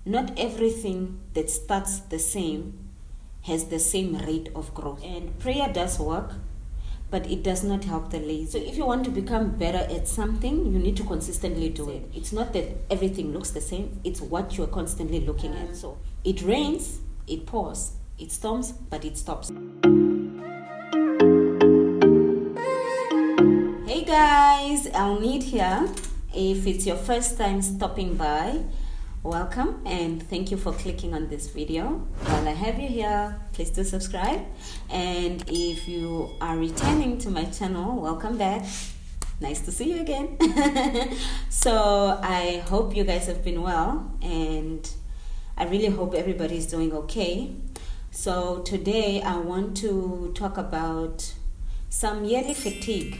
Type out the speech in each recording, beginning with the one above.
not everything that starts the same has the same rate of growth. And prayer does work, but it does not help the lazy. So if you want to become better at something, you need to consistently do it. It's not that everything looks the same, it's what you're constantly looking at. So it rains, it pours, it storms, but it stops. Hey guys, I'll need here. If it's your first time stopping by, welcome and thank you for clicking on this video. While I have you here, please do subscribe. And if you are returning to my channel, welcome back. Nice to see you again. So I hope you guys have been well, and I really hope everybody's doing okay. So today I want to talk about some yearly fatigue,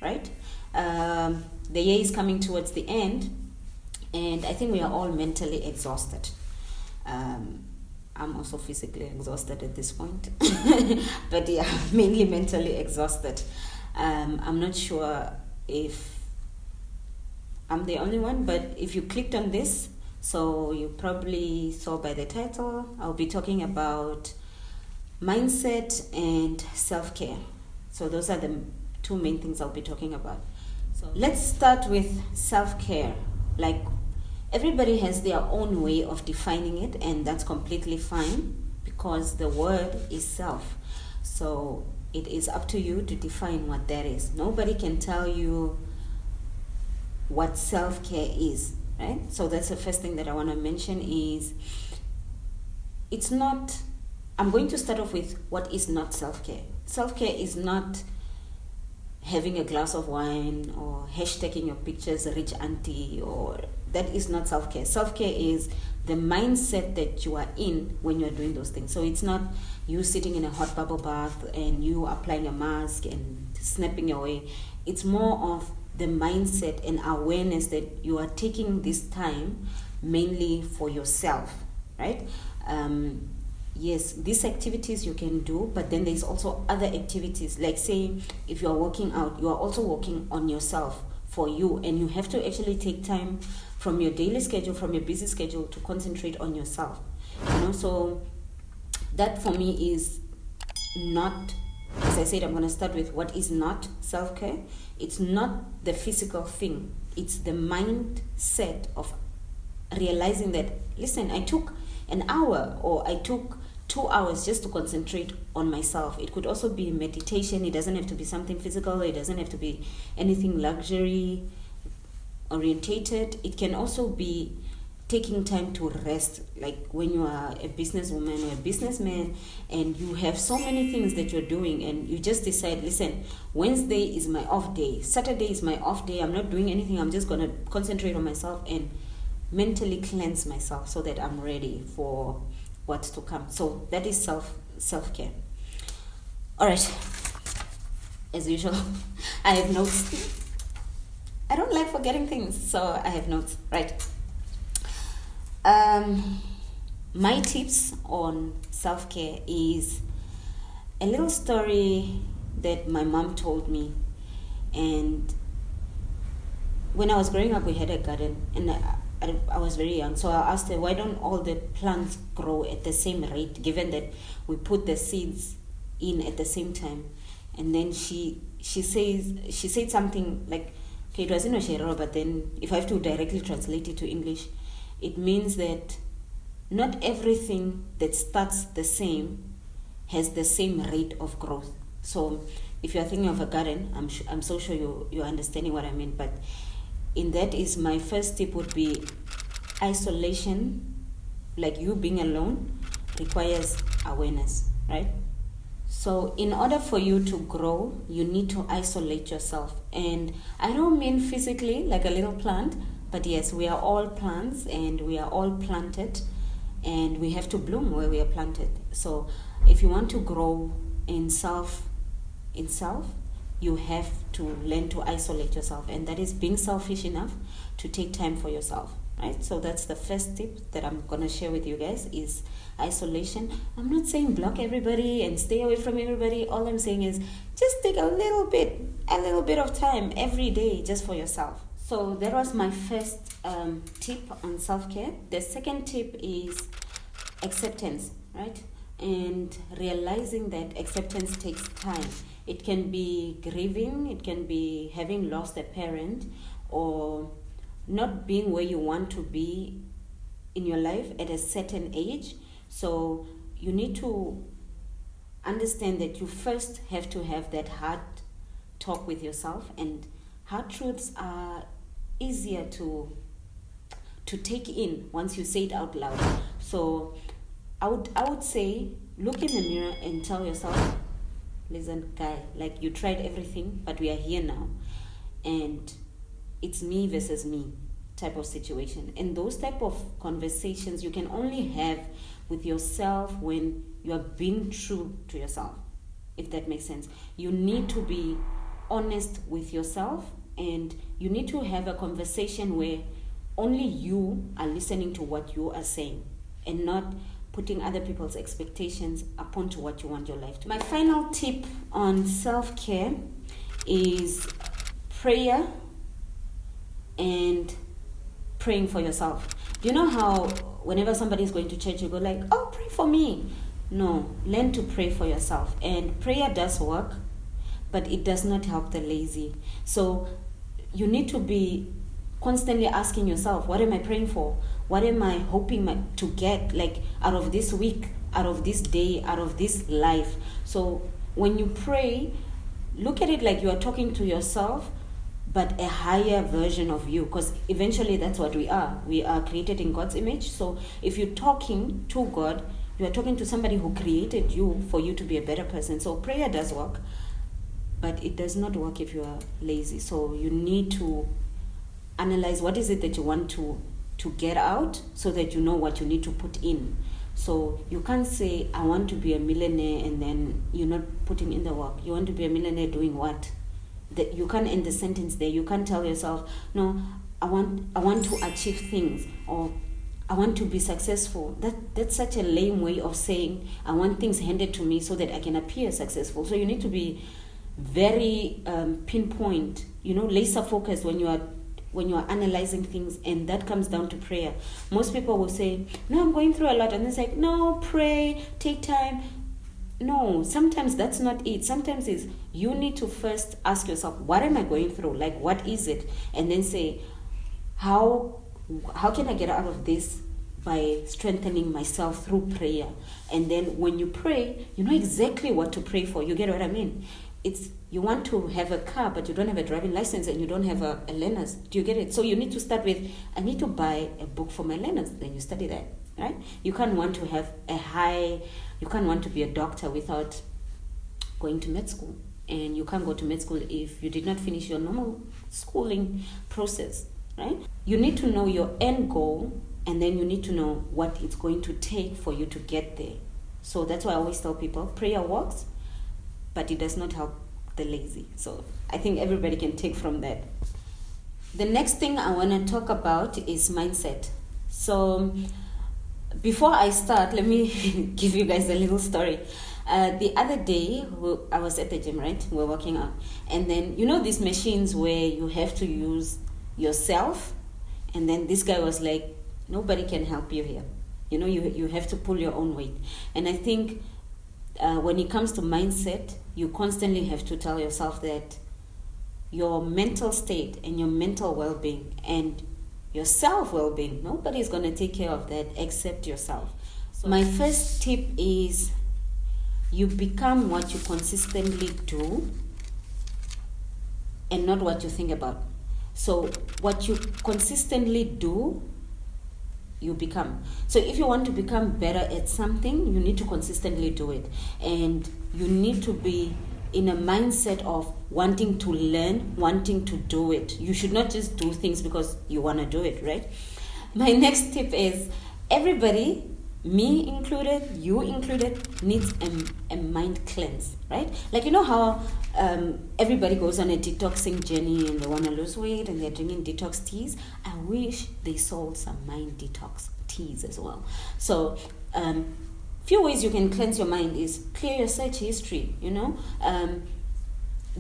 right? The year is coming towards the end, and I think we are all mentally exhausted. I'm also physically exhausted at this point, but yeah, mainly mentally exhausted. I'm not sure if I'm the only one, but if you clicked on this, so you probably saw by the title, I'll be talking about mindset and self-care. So those are the two main things I'll be talking about. So let's start with self-care. Like, everybody has their own way of defining it, and that's completely fine because the word is self. So it is up to you to define what that is. Nobody can tell you what self-care is, right? So that's the first thing that I want to mention is it's not, I'm going to start off with what is not self-care. Self-care is not having a glass of wine or hashtagging your pictures rich auntie, or that is not self-care. Self-care is the mindset that you are in when you're doing those things. So it's not you sitting in a hot bubble bath and you applying a mask and snapping your way. It's more of the mindset and awareness that you are taking this time mainly for yourself, right? Yes, these activities you can do, but then there's also other activities. Like, say, if you're working out, you are also working on yourself for you, and you have to actually take time from your daily schedule, from your busy schedule, to concentrate on yourself. So that for me is not, as I said, I'm going to start with what is not self-care. It's not the physical thing. It's the mindset of realizing that, listen, I took an hour or I took 2 hours just to concentrate on myself. It could also be meditation. It doesn't have to be something physical. It doesn't have to be anything luxury orientated. It can also be taking time to rest, like when you are a businesswoman or a businessman and you have so many things that you're doing, and you just decide, listen, Wednesday is my off day, Saturday is my off day, I'm not doing anything, I'm just going to concentrate on myself and mentally cleanse myself so that I'm ready for what's to come. So that is self-care. All right, as usual, I have notes. I don't like forgetting things, so I have notes. Right. My tips on self-care is a little story that my mom told me. And when I was growing up, we had a garden, and I was very young, so I asked her, why don't all the plants grow at the same rate, given that we put the seeds in at the same time? And then she said something like, okay, it was in Oshero, but then if I have to directly translate it to English, it means that not everything that starts the same has the same rate of growth. So if you're thinking of a garden, I'm so sure you're understanding what I mean, but in that is my first tip would be isolation, like you being alone, requires awareness, right? So in order for you to grow, you need to isolate yourself. And I don't mean physically like a little plant, but yes, we are all plants and we are all planted, and we have to bloom where we are planted. So if you want to grow in self, you have to learn to isolate yourself, and that is being selfish enough to take time for yourself, right? So that's the first tip that I'm gonna share with you guys is isolation. I'm not saying block everybody and stay away from everybody. All I'm saying is just take a little bit of time every day just for yourself. So that was my first tip on self-care. The second tip is acceptance, right? And realizing that acceptance takes time. It can be grieving, it can be having lost a parent, or not being where you want to be in your life at a certain age. So you need to understand that you first have to have that hard talk with yourself, and hard truths are easier to take in once you say it out loud. So I would say, look in the mirror and tell yourself, listen, guy, like, you tried everything, but we are here now, and it's me versus me type of situation. And those type of conversations you can only have with yourself when you are being true to yourself, if that makes sense. You need to be honest with yourself, and you need to have a conversation where only you are listening to what you are saying, and not putting other people's expectations upon to what you want your life to be. My final tip on self-care is prayer and praying for yourself. Do you know how whenever somebody is going to church, you go like, oh, pray for me? No, learn to pray for yourself. And prayer does work, but it does not help the lazy. So you need to be constantly asking yourself, what am I praying for? What am I hoping to get, like, out of this week, out of this day, out of this life? So when you pray, look at it like you are talking to yourself, but a higher version of you, because eventually that's what we are. We are created in God's image. So if you're talking to God, you are talking to somebody who created you for you to be a better person. So prayer does work, but it does not work if you are lazy. So you need to analyze what is it that you want to get out, so that you know what you need to put in. So you can't say, I want to be a millionaire, and then you're not putting in the work. You want to be a millionaire doing what? That you can't end the sentence there. You can't tell yourself, no, I want to achieve things, or I want to be successful. That's such a lame way of saying, I want things handed to me so that I can appear successful. So you need to be very pinpoint, laser focused when you are analyzing things, and that comes down to prayer. Most people will say, no, I'm going through a lot, and it's like, no, pray, take time. No, sometimes that's not it. Sometimes it's, you need to first ask yourself, what am I going through? Like, what is it? And then say, how can I get out of this? By strengthening myself through prayer. And then when you pray, you know exactly what to pray for. You get what I mean? It's, you want to have a car, but you don't have a driving license, and you don't have a learner's. Do you get it? So you need to start with, I need to buy a book for my learners. Then you study that, right? You can't want to have you can't want to be a doctor without going to med school. And you can't go to med school if you did not finish your normal schooling process, right? You need to know your end goal, and then you need to know what it's going to take for you to get there. So that's why I always tell people, prayer works, but it does not help the lazy. So I think everybody can take from that. The next thing I want to talk about is mindset. So before I start, let me give you guys a little story. The other day, I was at the gym, right? We're working out. And then, these machines where you have to use yourself. And then this guy was like, nobody can help you here. You have to pull your own weight. And I think when it comes to mindset, you constantly have to tell yourself that your mental state and your mental well-being and your self-well-being, nobody is going to take care of that except yourself. So my first tip is, you become what you consistently do and not what you think about. So what you consistently do, you become. So if you want to become better at something, you need to consistently do it. And you need to be in a mindset of wanting to learn, wanting to do it. You should not just do things because you want to do it, right? My next tip is, everybody, me included, you included, needs a mind cleanse, right? Like, how everybody goes on a detoxing journey and they want to lose weight and they're drinking detox teas. I wish they sold some mind detox teas as well. So few ways you can cleanse your mind is clear your search history,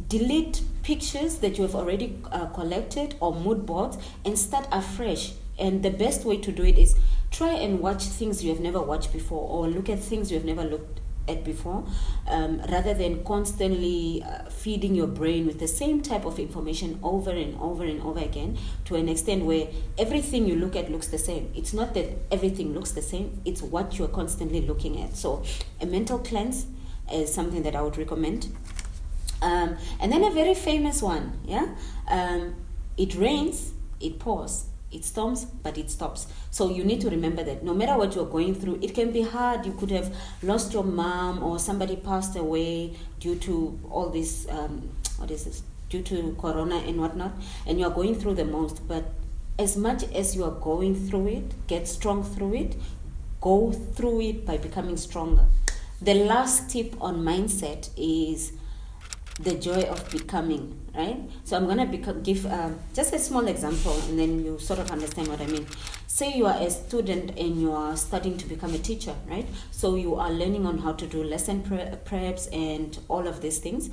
delete pictures that you have already collected or mood boards and start afresh. And the best way to do it is try and watch things you have never watched before, or look at things you have never looked at before, rather than constantly feeding your brain with the same type of information over and over and over again, to an extent where everything you look at looks the same. It's not that everything looks the same, it's what you're constantly looking at. So a mental cleanse is something that I would recommend. And then a very famous one, it rains, it pours. It storms, but it stops. So you need to remember that no matter what you're going through, it can be hard. You could have lost your mom, or somebody passed away due to all this, due to corona and whatnot, and you're going through the most. But as much as you are going through it, get strong through it, go through it by becoming stronger. The last tip on mindset is the joy of becoming, right? So I'm going to give just a small example, and then you sort of understand what I mean. Say you are a student and you are starting to become a teacher, right? So you are learning on how to do lesson preps and all of these things.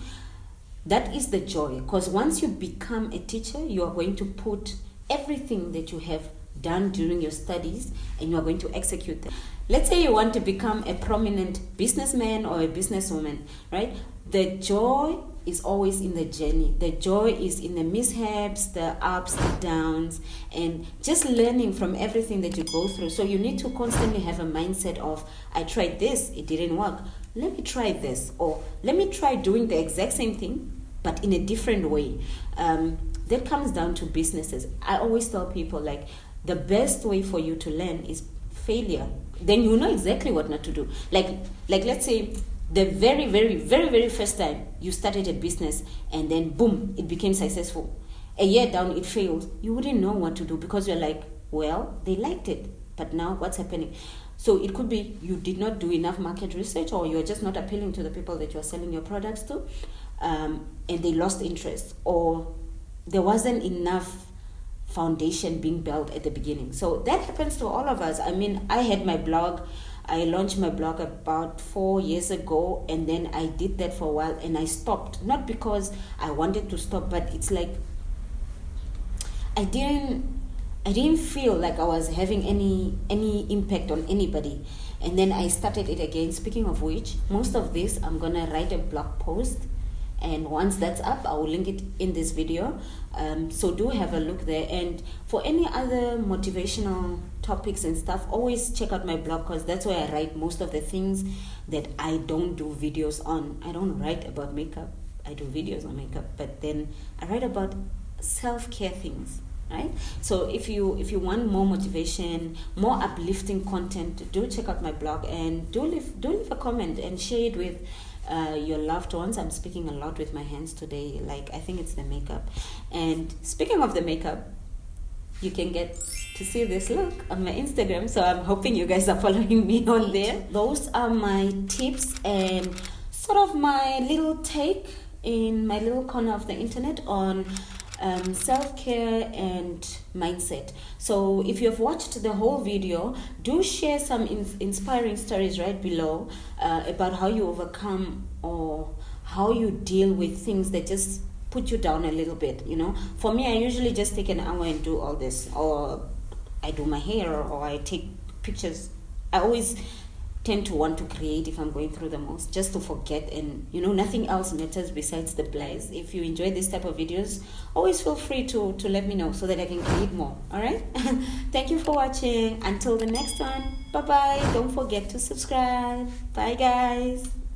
That is the joy, because once you become a teacher, you are going to put everything that you have done during your studies and you are going to execute them. Let's say you want to become a prominent businessman or a businesswoman, right? The joy is always in the journey. The joy is in the mishaps, the ups, the downs, and just learning from everything that you go through. So you need to constantly have a mindset of, I tried this, it didn't work. Let me try this, or let me try doing the exact same thing, but in a different way. That comes down to businesses. I always tell people, like, the best way for you to learn is failure. Then you know exactly what not to do. Like let's say the very, very, very, very first time you started a business and then boom, it became successful. A year down, it failed. You wouldn't know what to do, because you're like, well, they liked it, but now what's happening? So it could be you did not do enough market research, or you're just not appealing to the people that you're selling your products to, and they lost interest, or there wasn't enough foundation being built at the beginning. So that happens to all of us. I mean, I had my blog. I launched my blog about 4 years ago, and then I did that for a while and I stopped. Not because I wanted to stop, but it's like I didn't feel like I was having any impact on anybody. And then I started it again. Speaking of which, most of this I'm gonna write a blog post, and once that's up, I will link it in this video. So do have a look there. And for any other motivational topics and stuff, always check out my blog, because that's where I write most of the things that I don't do videos on. I don't write about makeup. I do videos on makeup, but then I write about self-care things, right? So if you want more motivation, more uplifting content, do check out my blog, and do leave a comment and share it with your loved ones. I'm speaking a lot with my hands today, like I think it's the makeup. And speaking of the makeup, you can get to see this look on my Instagram, so I'm hoping you guys are following me on there. Those are my tips and sort of my little take in my little corner of the internet on self-care and mindset. So if you have watched the whole video, do share some inspiring stories right below about how you overcome or how you deal with things that just put you down a little bit. You know, for me, I usually just take an hour and do all this, or I do my hair, or I take pictures. I always tend to want to create if I'm going through the most, just to forget, and you know, nothing else matters besides the blaze. If you enjoy this type of videos, always feel free to let me know so that I can create more. All right. Thank you for watching. Until the next one, bye bye. Don't forget to subscribe. Bye guys.